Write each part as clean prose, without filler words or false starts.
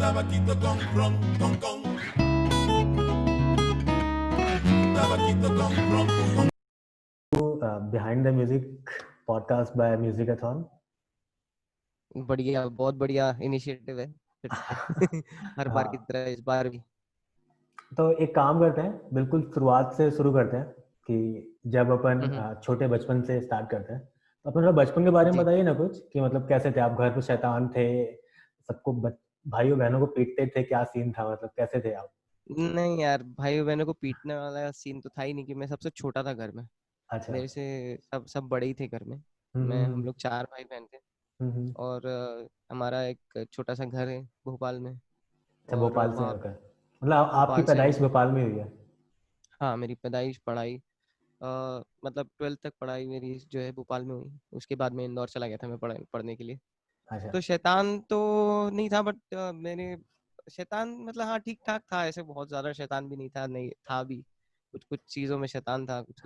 tabaquito con ron, con. Tabaquito con ron, con. Behind the Music podcast by Musicathon. बढ़िया, बहुत बढ़िया initiative है फिर से हर बार की तरह इस बार भी। तो एक काम करते हैं, बिल्कुल शुरुआत से शुरू करते हैं कि जब अपन छोटे बचपन से स्टार्ट करते हैं, तो अपन बचपन के बारे में जी। बताइए ना कुछ, कि मतलब कैसे थे आप, घर पे शैतान थे, सबको भाइयों बहनों को पीटते थे, क्या सीन था, मतलब कैसे थे आप? नहीं यार, भाइयों बहनों को पीटने वाला सीन तो था ही नहीं कि मैं सबसे छोटा था घर में। अच्छा। मेरे से सब बड़े ही थे घर में। हम लोग 4 भाई बहन थे और हमारा एक छोटा सा घर है भोपाल में। अच्छा, और भोपाल से वहाँ आकर, मतलब आपकी भोपाल से पैदाइश हूँ। भोपाल में हुई है? हाँ, मेरी पैदाइश पढ़ाई मतलब 12th तक पढ़ाई मेरी जो है भोपाल में हुई। उसके बाद मैं इंदौर चला गया था मैं पढ़ने के लिए। अच्छा। तो शैतान तो नहीं था, बट मैंने शैतान मतलब हाँ ठीक ठाक था, ऐसे बहुत ज्यादा शैतान भी नहीं था, नहीं था भी कुछ कुछ चीजों में शैतान था कुछ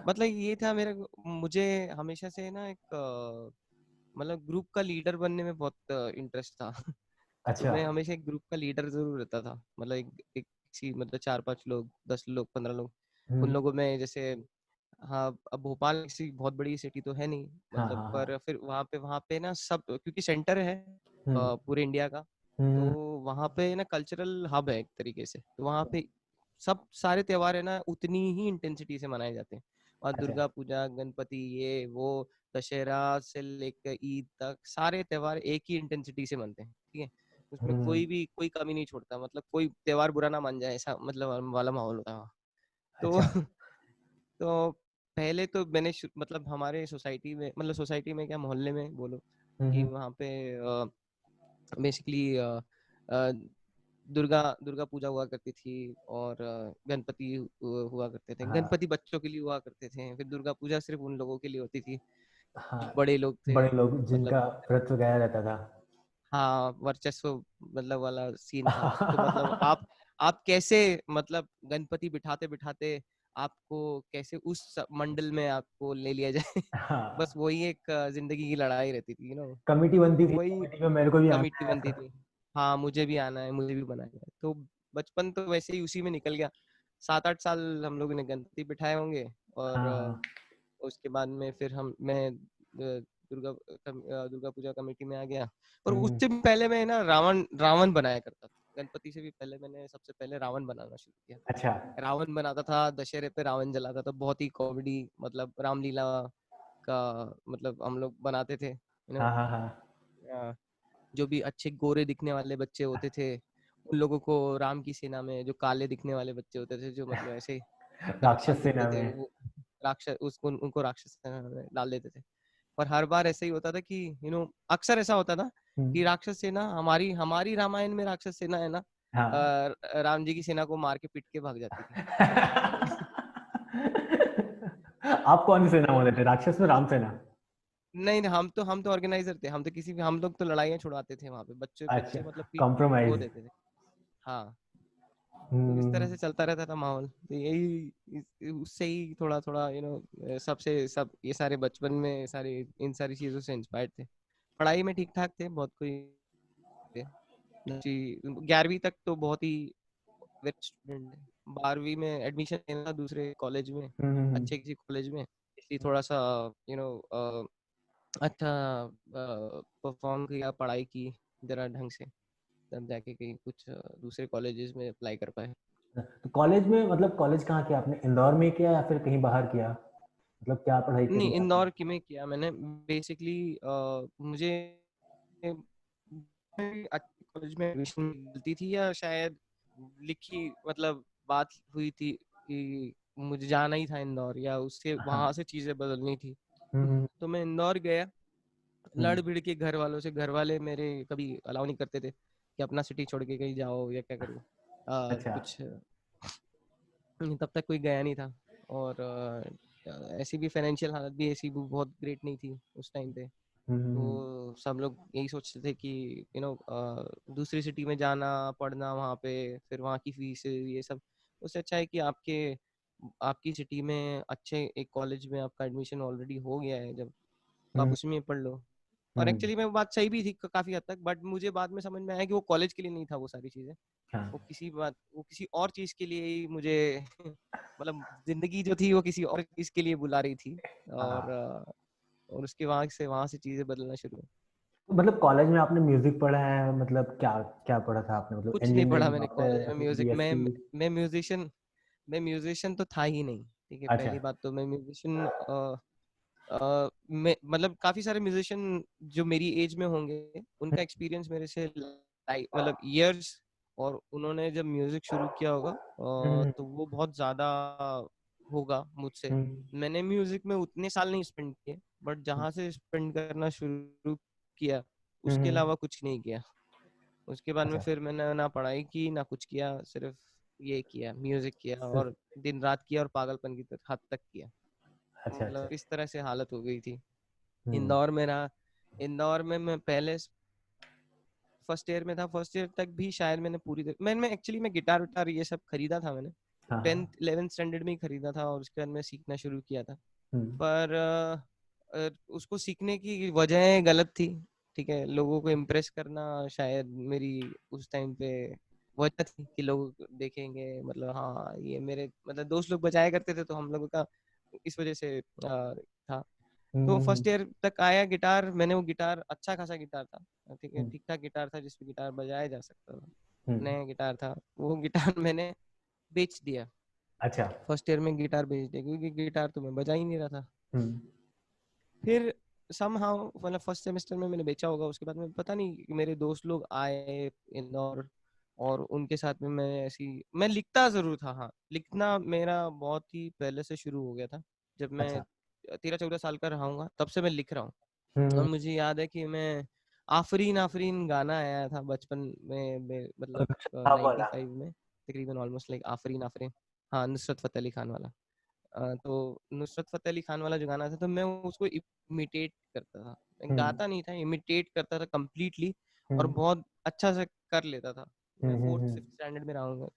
मतलब ये था मेरे मुझे हमेशा से ना एक मतलब ग्रुप का लीडर बनने में बहुत इंटरेस्ट था तो अच्छा। मैं हमेशा एक ग्रुप का लीडर जरूर रहता था। मतलब एक मतलब 4-5 लोग, 10 लोग, 15 लोग, उन लोगों में जैसे हाँ। अब भोपाल किसी बहुत बड़ी सिटी तो है नहीं हाँ मतलब, हाँ हाँ। पर फिर वहाँ पे ना सब क्योंकि सेंटर है हम्म पूरे इंडिया का, तो हम्म, वहाँ पे ना कल्चरल हब है एक तरीके से। तो वहाँ पे सब सारे त्योहार है ना उतनी ही इंटेंसिटी से मनाए जाते हैं। और अच्छा। दुर्गा पूजा, गणपति, ये वो, दशहरा से लेकर ईद तक सारे त्योहार एक ही इंटेंसिटी से मनते हैं, ठीक है। उसमें कोई कमी नहीं छोड़ता, मतलब कोई त्योहार बुरा ना मान जाए ऐसा मतलब वाला माहौल होता है वहाँ। तो अच्छा। तो पहले तो मैंने मतलब हमारे सोसाइटी में, मतलब सोसाइटी में क्या मोहल्ले में बोलो, कि वहाँ पे बेसिकली दुर्गा दुर्गा पूजा हुआ करती थी और गणपति हुआ करते थे। हाँ गणपति बच्चों के लिए हुआ करते थे, फिर दुर्गा पूजा सिर्फ उन लोगों के लिए होती थी हाँ, जो बड़े लोग थे बड़े लोग मतलब। जिनका व्रत गया रहता था। हाँ, वर्चस्व मतलब वाला सीन था। तो मतलब आप कैसे मतलब गणपति बिठाते बिठाते आपको कैसे उस मंडल में आपको ले लिया जाए बस हाँ, वही एक जिंदगी की लड़ाई रहती थी कमिटी बनती तो थी, वही कमिटी में मेरे को भी आना कमिटी है बनती ऐसा। थी। हाँ, मुझे भी आना है, मुझे भी बनाना है। तो बचपन तो वैसे ही उसी में निकल गया। 7-8 साल हम लोगों ने गणपति बिठाए होंगे और हाँ। उसके बाद में फिर मैं दुर्गा पूजा कमेटी में आ गया। और हम्म, उससे भी पहले मैं ना रावण बनाया करता था। गणपति से भी पहले मैंने सबसे पहले रावण बनाना शुरू किया। अच्छा। रावण बनाता था, दशहरे पे रावण जलाता था, बहुत ही कॉमेडी मतलब रामलीला का मतलब हम लोग बनाते थे हाँ हाँ हाँ। जो भी अच्छे गोरे दिखने वाले बच्चे होते थे उन लोगों को राम की सेना में, जो काले दिखने वाले बच्चे होते थे जो मतलब ऐसे राक्षस दिखते सेना थे, में। वो राक्षस उनको राक्षस सेना में डाल देते थे। पर हर बार ऐसा ही होता था कि अक्सर ऐसा होता था कि हम्म, राक्षस सेना हमारी हमारी रामायण में राक्षस सेना है ना हाँ। राम जी की सेना को मार के पीट के भाग जाती थी आप कौन सी सेना तो बोले थे, राक्षस में राम सेना? नहीं नहीं, हम तो ऑर्गेनाइजर थे। हम लोग तो लड़ाइयाँ छुड़वाते थे वहां पे, बच्चे अच्छा, बच्चे मतलब पीट वो कॉम्प्रोमाइज। देते थे। हाँ, तो इस तरह से चलता रहता था माहौल। तो उससे ही थोड़ा थोड़ा सब ये सारे बचपन में सारे इन सारी चीजों से इंस्पायर्ड थे। पढ़ाई में ठीक ठाक थे, बहुत कोई थे। 11वीं तक तो बहुत ही वेरी स्टूडेंट है। 12वीं में एडमिशन लेना दूसरे कॉलेज में, अच्छे किसी कॉलेज में, इसलिए थोड़ा सा यू नो अच्छा परफॉर्म किया, पढ़ाई की जरा ढंग से, तब जाके कहीं कुछ दूसरे कॉलेजेस में अप्लाई कर पाए। तो कॉलेज में, मतलब कॉलेज कहाँ किया आपने, इंदौर में किया या फिर कहीं बाहर किया, मतलब क्या पढ़ाई नहीं, करी आपने? इंदौर की में किया मैंने बेसिकली। मुझे अच्छे कॉलेज में एडमिशन मिलती थी या शायद लिखी मतलब बात हुई थी कि मुझे जाना ही था इंदौर, या उससे हाँ। वहां से चीजें बदलनी थी। हम्म तो मैं इंदौर गया, हम्म, लड़ भिड़ के घर वालों से। घर वाले मेरे कभी अलाउ नहीं करते थे कि अपना सिटी छोड़ के कहीं जाओ या क्या करो अच्छा। कुछ तब तक कोई गया नहीं था। और ऐसी भी फाइनेंशियल हालत भी ऐसी भी बहुत ग्रेट नहीं थी उस टाइम पे। हम्म तो सब लोग यही सोचते थे कि दूसरी सिटी में जाना, पढ़ना वहाँ पे, फिर वहाँ की फीस ये सब, उससे अच्छा है कि आपकी सिटी में अच्छे एक कॉलेज में आपका एडमिशन ऑलरेडी हो गया है जब, तो आप हम्म, उसमें पढ़ लो। और एक्चुअली में वो बात सही भी थी काफी हद तक, बट मुझे बाद में समझ में आया कि वो कॉलेज के लिए नहीं था वो सारी चीजें, हाँ वो किसी और चीज के लिए ही मुझे मतलब जिंदगी जो थी वो किसी और चीज के लिए बुला रही थी। और हाँ। और उसके वहां से चीजें बदलना शुरू हुई। तो मतलब कॉलेज में आपने म्यूजिक पढ़ा है, मतलब क्या क्या पढ़ा था आपने, मतलब कुछ नहीं पढ़ा इंजीनियरिंग, मैंने डॉक्टर कॉलेज या में फिर म्यूजिक में। बीएससी? मैं म्यूजिशियन मैं म्यूजिशियन तो था ही नहीं, ठीक है। अच्छा। पहली बात तो मैं म्यूजिशियन मैं मतलब काफी सारे म्यूजिशियन जो मेरी एज में होंगे उनका एक्सपीरियंस मेरे से मतलब ईयर्स, और उन्होंने जब म्यूजिक शुरू किया होगा हम्म तो वो बहुत ज्यादा होगा मुझसे। हम्म मैंने म्यूजिक में उतने साल नहीं स्पेंड किए, बट जहाँ से स्पेंड करना शुरू किया उसके हम्म, अलावा कुछ नहीं किया। उसके बाद में अच्छा फिर मैंने ना पढ़ाई की ना कुछ किया, सिर्फ ये किया, म्यूजिक किया सिर्फ। और दिन रात किया और पागलपन की हद तक किया। अच्छा अच्छा। मतलब इस तरह से हालत हो गई थी। हम्म इंदौर में रहा। इंदौर में मैं पहले फर्स्ट ईयर में था, फर्स्ट ईयर तक भी शायद मैंने मैंने एक्चुअली मैं गिटार विटार ये सब खरीदा था मैंने, हाँ हाँ। 10th 11th स्टैंडर्ड में ही खरीदा था और उसके बाद मैं सीखना शुरू किया था। हम्म पर उसको सीखने की वजह गलत थी, ठीक है। लोगों को इम्प्रेस करना शायद मेरी उस टाइम पे वजह थी कि लोग देखेंगे, मतलब हाँ ये मेरे मतलब दोस्त लोग बजाया करते थे तो हम लोगों का इस वजह से था। तो हम्म फर्स्ट ईयर तक आया गिटार, मैंने वो गिटार अच्छा खासा गिटार था, ठीक है, हम्म ठीक ठाक गिटार था जिसपे गिटार बजाया जा सकता था, हम्म, नया गिटार था। वो गिटार मैंने बेच दिया, अच्छा। फर्स्ट ईयर में गिटार बेच दिया क्योंकि गिटार तो मैं बजा ही नहीं रहा था। हम्म फिर समहाउ मतलब फर्स्ट सेमेस्टर में मैंने बेचा होगा, उसके बाद में पता नहीं मेरे दोस्त लोग आए इंदौर और उनके साथ में मैं लिखता जरूर था, हाँ लिखना मेरा बहुत ही पहले से शुरू हो गया था। जब मैं अच्छा। 13-14 साल का रहा हूँ तब से मैं लिख रहा हूँ। और हम्म, मुझे याद है कि मैं आफरीन आफरीन गाना आया था बचपन में मतलब अच्छा वाला। 95 में तकरीबन, ऑलमोस्ट लाइक आफरीन आफरीन, हाँ नुसरत फतेह अली खान वाला। तो नुसरत फतेह अली खान वाला जो गाना था तो मैं उसको इमिटेट करता था, मैं हम्म गाता नहीं था, इमिटेट करता था कम्प्लीटली, और हम्म बहुत अच्छा से कर लेता था। मैं फोर्थ हम्म। फिफ्थ स्टैंडर्ड में रहा हूँ,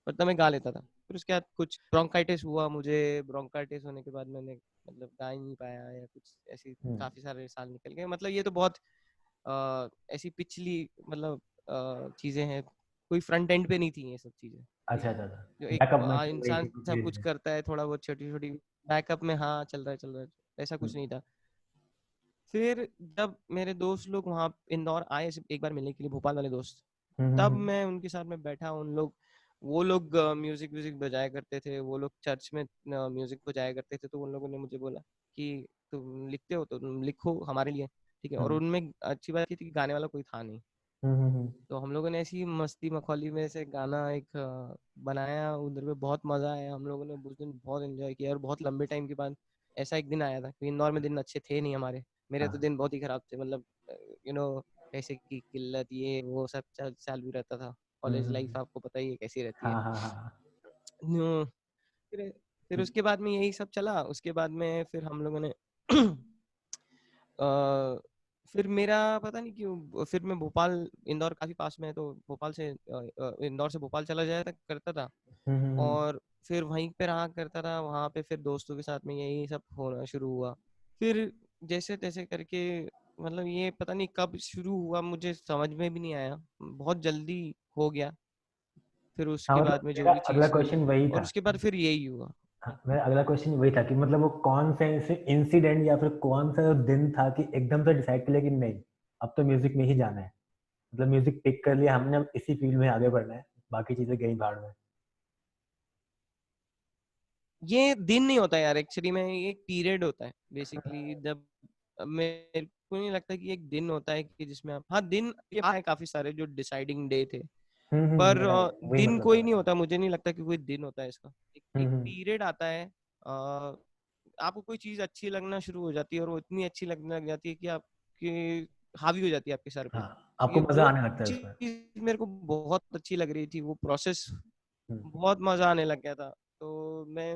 पर तब मैं गा लेता था। फिर उसके बाद कुछ ब्रोंकाइटिस हुआ मुझे, ब्रोंकाइटिस होने के बाद मैंने मतलब गा ही नहीं पाया या कुछ ऐसी, हम्म, काफी सारे साल निकल गए। मतलब ये तो बहुत ऐसी पिछली मतलब चीजें हैं, कोई फ्रंट एंड पे नहीं थी ये सब चीजें, ठीक अच्छा है। अच्छा अच्छा। जो एक बैकअप में चल रही इंसान थी कुछ सब चीज कुछ में। करता है थोड़ा बहुत छोटी छोटी बैकअप में, हाँ चल रहा है, ऐसा कुछ हम्म नहीं था। फिर जब मेरे दोस्त लोग वहाँ इंदौर आए सिर्फ एक बार मिलने के लिए, भोपाल वाले दोस्त, तब हम्म मैं उनके साथ में बैठा। वो लोग म्यूजिक व्यूजिक बजाया करते थे, वो लोग चर्च में म्यूजिक बजाया करते थे, तो उन लोगों ने मुझे बोला कि तुम लिखते हो तो तुम लिखो हमारे लिए, ठीक है। और हम्म उनमें अच्छी बात ये थी कि गाने वाला कोई था नहीं, हम्म। तो हम लोगों ने ऐसी मस्ती मखौली में से गाना एक बनाया, उधर पे बहुत मजा आया, हम लोगों ने उस दिन बहुत एंजॉय किया। और बहुत लंबे टाइम के बाद ऐसा एक दिन आया था, क्योंकि इंदौर में दिन अच्छे थे नहीं हमारे, मेरे तो हाँ दिन बहुत ही खराब थे, मतलब यू नो पैसे की किल्लत ये वो सब चालू रहता था। कॉलेज लाइफ हम्म। आपको पता ही है कैसी रहती है। हाँ हाँ हाँ। न्यू- फिर फिर उसके बाद में यही सब चला, उसके बाद में फिर हम लोगों ने अ, फिर मेरा पता नहीं क्यों फिर मैं भोपाल, इंदौर काफी पास में है तो भोपाल से इंदौर से भोपाल चला जाया करता था, हम्म। और फिर वहीं पे रहा करता था, वहां पे फिर दोस्तों के साथ में यही सब होना शुरू हुआ। फिर जैसे तैसे करके मतलब ये पता नहीं कब शुरू हुआ, मुझे समझ में भी नहीं आया, बहुत जल्दी हो गया। फिर हाँ उसके मतलब बाद में जो मेरा भी अगला चीज हुई, क्वेश्चन वही और था। उसके बाद फिर यही हुआ। हाँ, मेरा अगला क्वेश्चन वही था कि मतलब वो कौन से ऐसे इंसिडेंट या फिर कौन सा दिन था कि एकदम से डिसाइड कर लिया कि नहीं, अब तो म्यूजिक में ही जाना है, मतलब म्यूजिक पिक कर लिया हमने, अब इसी फील्ड में आगे बढ़ना है, बाकी चीजें गई भाड़ में। ये दिन नहीं होता यार, एक्चुअली में ये एक पीरियड होता है बेसिकली। जब मेरे को नहीं लगता कि एक दिन होता है कि जिसमें आप, हाँ दिन ये है काफी सारे जो डिसाइडिंग डे थे, पर मेरा वही दिन मतलब था कोई नहीं मेरा। होता, मुझे नहीं लगता कि कोई दिन होता है इसका। एक हम्म। पीरियड आता है, आपको कोई चीज अच्छी लगना शुरू हो जाती है, और वो इतनी अच्छी लगने लग जाती है कि आपकी हावी हो जाती है आपके सर पे। हाँ, ठीक आपको है, मजा वो आने लगता है उसमें। चीज मेरे को बहुत अच्छी लग रही थी, वो प्रोसेस हम्म बहुत मजा आने लग गया था। तो मैं,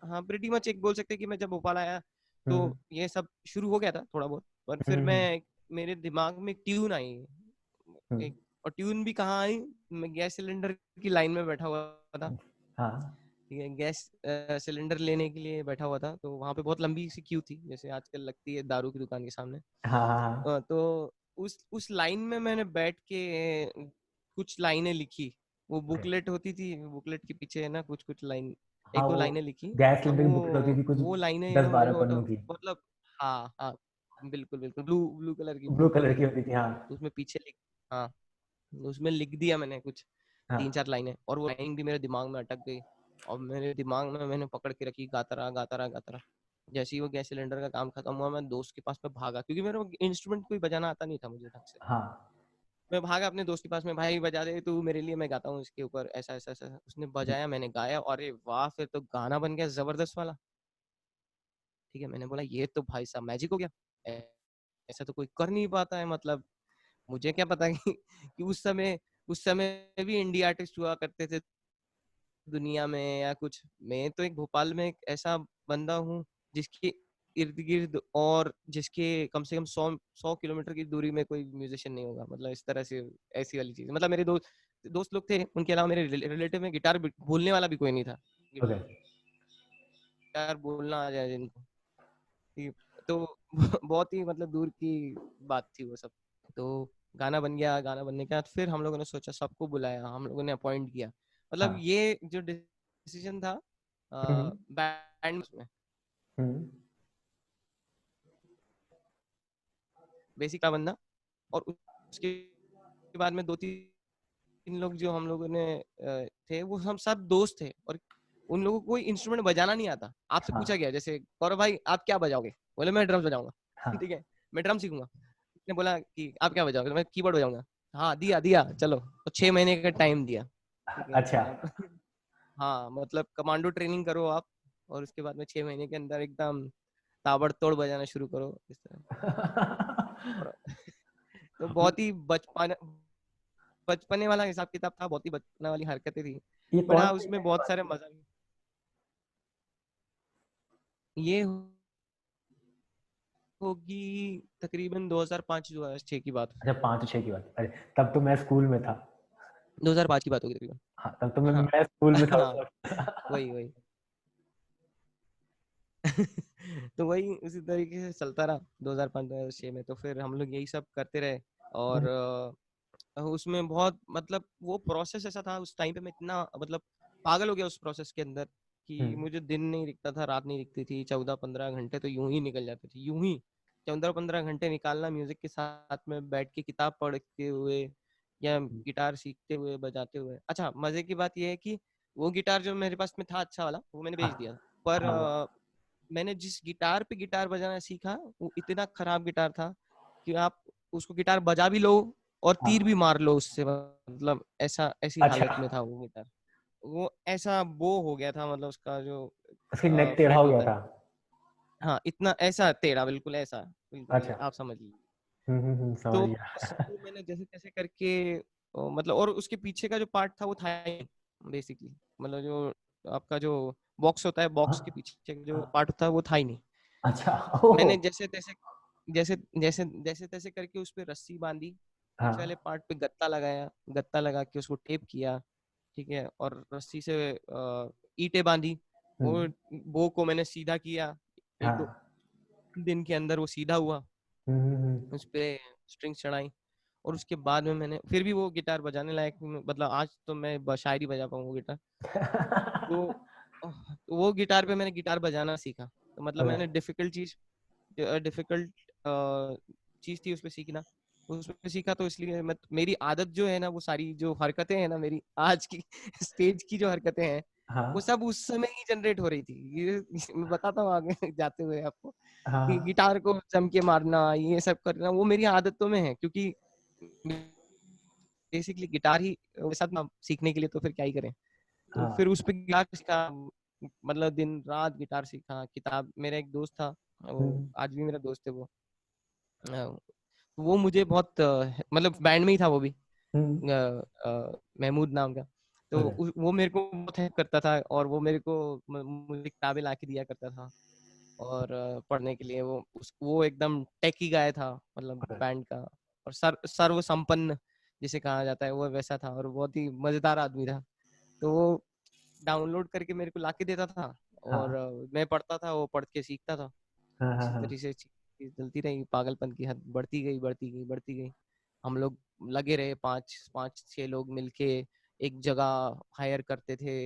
हाँ प्रीटी मच एक बोल सकते हैं कि मैं जब भोपाल आया तो हम्म ये सब शुरू हो गया था थोड़ा बहुत, पर फिर हम्म मेरे दिमाग में एक ट्यून आई हम्म, एक, और ट्यून भी कहाँ आई, मैं गैस सिलेंडर की लाइन में बैठा हुआ था, हाँ ठीक है, गैस सिलेंडर लेने के लिए बैठा हुआ था, तो वहां पे बहुत लंबी सी क्यू थी, जैसे आजकल लगती है दारू की दुकान के सामने। हाँ हाँ हाँ। तो उस लाइन में मैंने बैठ के कुछ लाइनें लिखी। वो ओके। बुकलेट होती थी, बुकलेट के पीछे है ना कुछ कुछ लाइन, हाँ, एक दो वो लाइनें लिखी। गैस और सिलेंडर की बुक होती थी कुछ, वो लाइनें 10-12 मेरे को पन्नों की, मतलब, हाँ हाँ, बिल्कुल बिल्कुल, ब्लू ब्लू कलर की ब्लू बुक कलर होती की थी। होती थी, हाँ। तो उसमें पीछे लिख, हाँ, उसमें लिख दिया मैंने कुछ तीन हाँ चार लाइनें, और वो लाइन भी मेरे दिमाग में अटक गई। और मेरे दिमाग में मैंने पकड़ के रखी, गाता रहा गाता रहा गाता रहा। जैसे ही वो गैस सिलेंडर का काम खत्म हुआ, मैं दोस्त के पास में भागा, क्योंकि मेरे इंस्ट्रूमेंट कोई बजाना आता नहीं था मुझे ढंग से। हाँ। मैं भागा अपने दोस्त के पास में, भाई बजा दे तू मेरे लिए, मैं गाता हूँ इसके ऊपर, ऐसा ऐसा ऐसा। उसने बजाया, मैंने गाया, अरे वाह, फिर तो गाना बन गया जबरदस्त वाला। ठीक है, मैंने बोला ये तो भाई साहब मैजिक हो गया, ऐ- ऐसा तो कोई कर नहीं पाता है। मतलब मुझे क्या पता कि उस समय भी इंडी आर्टिस्ट हुआ करते थे दुनिया में या कुछ। मैं तो एक भोपाल में एक ऐसा बंदा हूँ जिसके इर्द गिर्द और जिसके कम से कम 100 किलोमीटर की दूरी में कोई म्यूजिशियन नहीं होगा, मतलब इस तरह से। ऐसी वाली चीज, मतलब मेरे दोस्त लोग थे, उनके अलावा मेरे रिलेटिव में गिटार बोलने वाला भी कोई नहीं था, ओके। गिटार बोलना आ जाए जिनको। ठीक है, तो बहुत ही मतलब दूर की बात थी वो सब। तो गाना बन गया, गाना बनने के बाद फिर हम लोगों ने सोचा, सबको बुलाया, हम लोगों ने अपॉइंट किया। मतलब हाँ। ये जो डिसीजन था हम्म बैंड में, हम्म। बेसिक का बनना। और उसके बाद में दो तीन लोग जो हम लोगों ने थे, वो हम सब दोस्त थे, और उन लोगों को कोई इंस्ट्रूमेंट बजाना नहीं आता। आपसे हाँ पूछा गया जैसे, गौरव भाई आप क्या बजाओगे? बोले मैं ड्रम्स बजाऊंगा। हाँ। ठीक है, मैं ड्रम सीखूंगा। उसने बोला कि आप क्या बजाओगे? तो मैं कीबोर्ड बजाऊंगा। हाँ, दिया दिया चलो, तो 6 महीने का टाइम दिया। ठीक है, अच्छा। आप हाँ, मतलब कमांडो ट्रेनिंग करो आप, और उसके बाद में 6 महीने के अंदर एकदम ताबड़तोड़ बजाना शुरू करो इस तरह। और तो बहुत ही बचपने वाला हिसाब किताब था, बहुत ही बचपने वाली हरकतें थी। ये बट कौन हाँ, से उसमें ईयर की बहुत बात सारे है? मजा भी। ये होगी तकरीबन 2005-2006 की बात। अच्छा, 5 6 की बात, अरे तब तो मैं स्कूल में था। 2005 की बात होगी तकरीबन। हाँ, तब तो मैं हाँ मैं स्कूल में था उस हाँ, वक्त। वही वही। तो वही उसी तरीके से चलता रहा 2005-2006 में। तो फिर हम लोग यही सब करते रहे। और उसमें बहुत मतलब वो प्रोसेस ऐसा था उस टाइम पे, मैं इतना मतलब पागल हो गया उस प्रोसेस के अंदर, कि हम्म मुझे दिन नहीं दिखता था, रात नहीं दिखती थी, 14-15 घंटे तो यूं ही निकल जाते थे, यूं ही 14-15 घंटे निकालना म्यूजिक के साथ में बैठ के, किताब पढ़ते हुए या गिटार सीखते हुए, बजाते हुए। अच्छा, मजे की बात यह है कि वो गिटार जो मेरे पास में था अच्छा वाला, वो मैंने हाँ बेच दिया था। पर हाँ। वो मैंने जिस गिटार पे गिटार बजाना सीखा, वो इतना खराब गिटार था कि आप उसको गिटार बजा भी लो और तीर भी हाँ। मार लो उससे, मतलब ऐसा ऐसी हालत अच्छा, में था वो गिटार। वो ऐसा बो हो गया था, मतलब उसका जो उसकी नेक टेढ़ा फ्रेट हो गया होता है, था। हाँ, इतना ऐसा टेढ़ा, बिल्कुल ऐसा, बिल्कुल अच्छा। आप समझ लीजिए। समझ तो गया। उसको मैंने जैसे तैसे करके मतलब, और उसके पीछे का जो पार्ट था वो था बेसिकली, मतलब जो आपका जो बॉक्स होता है, हाँ बॉक्स के पीछे का जो हाँ। पार्ट होता है वो था ही नहीं। अच्छा। ओह। मैंने जैसे तैसे करके उस पे रस्सी बांधी, पीछे वाले हाँ पार्ट पे गत्ता लगाया, गत्ता लगा के उसको टेप किया। ठीक है, और रस्सी से ईंटें बांधी। वो हम्म बो को मैंने सीधा किया, एक दो हाँ दिन के अंदर वो सीधा हुआ। हम्म। उस पे स्ट्रिंग्स चढ़ाई, और उसके बाद में मैंने फिर भी वो गिटार बजाने लायक, मतलब आज तो मैं शायरी बजा पाऊँ वो गिटार। तो वो गिटार पे मैंने गिटार बजाना सीखा। तो मतलब ओके। मैंने डिफिकल्ट चीज थी उसमें सीखना, उसमें सीखा। तो इसलिए मैं, मेरी आदत जो है ना, वो सारी जो हरकतें हैं ना मेरी आज की स्टेज की जो हरकतें हैं, वो हाँ सब उस समय ही जनरेट हो रही थी। ये मैं बताता हूँ आगे जाते हुए आपको, कि हाँ गिटार को जम के मारना, ये सब करना, वो मेरी आदतों में है। क्योंकि बेसिकली गिटार ही साथ ना सीखने के लिए, तो फिर क्या ही करें। तो फिर हाँ। उस पे गिटार सीखा, मतलब दिन रात गिटार सीखा। किताब, मेरा एक दोस्त था, वो हम्म आज भी मेरा दोस्त है वो मुझे बहुत मतलब बैंड में ही था वो भी, हम्म। महमूद नाम का। तो ओके। वो मेरे को बहुत हेल्प करता था, और वो मेरे को मुझे किताबें ला के दिया करता था, और पढ़ने के लिए। वो एकदम टेकी गाय था, मतलब ओके। बैंड का। और सर्व संपन्न जिसे कहा जाता है, वो वैसा था, और बहुत ही मजेदार आदमी था। तो वो डाउनलोड करके मेरे को लाके देता था, और हाँ मैं पढ़ता था, वो पढ़ के सीखता था। हाँ हाँ इसी हाँ। तरीके से चीज़ चलती रही, पागलपन की हद बढ़ती गई बढ़ती गई बढ़ती गई। हम लोग लगे रहे, पाँच पाँच छह लोग मिलके एक जगह हायर करते थे।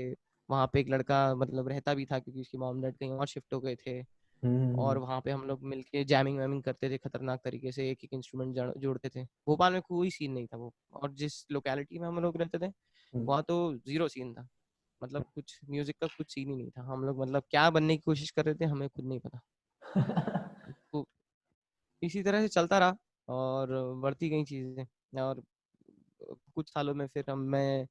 वहाँ पे एक लड़का मतलब रहता भी था, क्योंकि उसकी मॉम डैड कहीं और शिफ्ट हो गए थे। और हम्म। वहाँ पे हम लोग मिलके जैमिंग वैमिंग करते थे खतरनाक तरीके से, एक एक इंस्ट्रूमेंट जोड़ते थे। भोपाल में कोई सीन नहीं था वो, और जिस लोकेलिटी में हम लोग रहते थे हम्म। वहाँ तो जीरो सीन था। मतलब कुछ म्यूजिक का कुछ सीन ही नहीं था। हम लोग मतलब क्या बनने की कोशिश कर रहे थे हमें खुद नहीं पता। तो इसी तरह से चलता रहा, और बढ़ती गई चीजें। और कुछ सालों में फिर मैं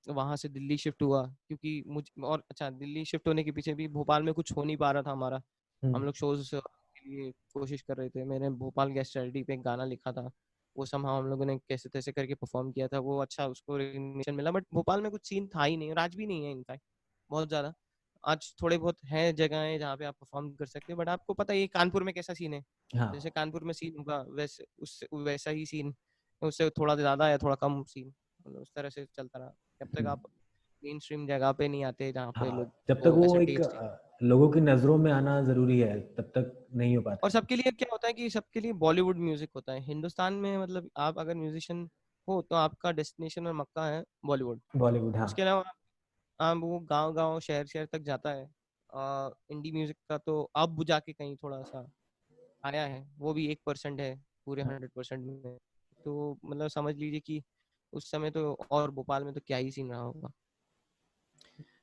वहाँ से दिल्ली शिफ्ट हुआ, क्योंकि मुझ और अच्छा, दिल्ली शिफ्ट होने के पीछे भी भोपाल में कुछ हो नहीं पा रहा था हमारा। हम लोग शोज के लिए कोशिश कर रहे थे। मैंने भोपाल गेस्ट स्टडी पे एक गाना लिखा था, वो समहाउ हम लोगों ने कैसे तैसे करके परफॉर्म किया था। वो अच्छा, उसको रिकग्निशन मिला, बट भोपाल में कुछ सीन था ही नहीं, और आज भी नहीं है इनफैक्ट बहुत ज्यादा। आज थोड़े बहुत हैं जगहें जहाँ पे आप परफॉर्म कर सकते हो, बट आपको पता है ये कानपुर में कैसा सीन है। जैसे हाँ। कानपुर में सीन होगा वैसे उससे वैसा ही सीन, उससे थोड़ा ज्यादा या थोड़ा कम सीन, मतलब उस तरह से चलता रहा। जब तक आप मेन स्ट्रीम जगह पे नहीं आते जहाँ पे हाँ लोग जब तक को वो ऐसा एक टेस्ट है। लोगों की नजरों में आना जरूरी है तब तक नहीं हो पाता और है। सबके लिए क्या होता है कि सबके लिए बॉलीवुड म्यूजिक होता है हिंदुस्तान में। मतलब आप अगर म्यूजिशियन हो तो आपका डेस्टिनेशन और मक्का है बॉलीवुड। बॉलीवुड हाँ। उसके अलावा आप वो गांव गांव शहर शहर तक जाता है। इंडी म्यूजिक का तो अब जाके कहीं थोड़ा सा आया है, वो भी 1% है पूरे 100% में। तो मतलब समझ लीजिए कि उस समय तो, और भोपाल में तो क्या ही सीन रहा होगा।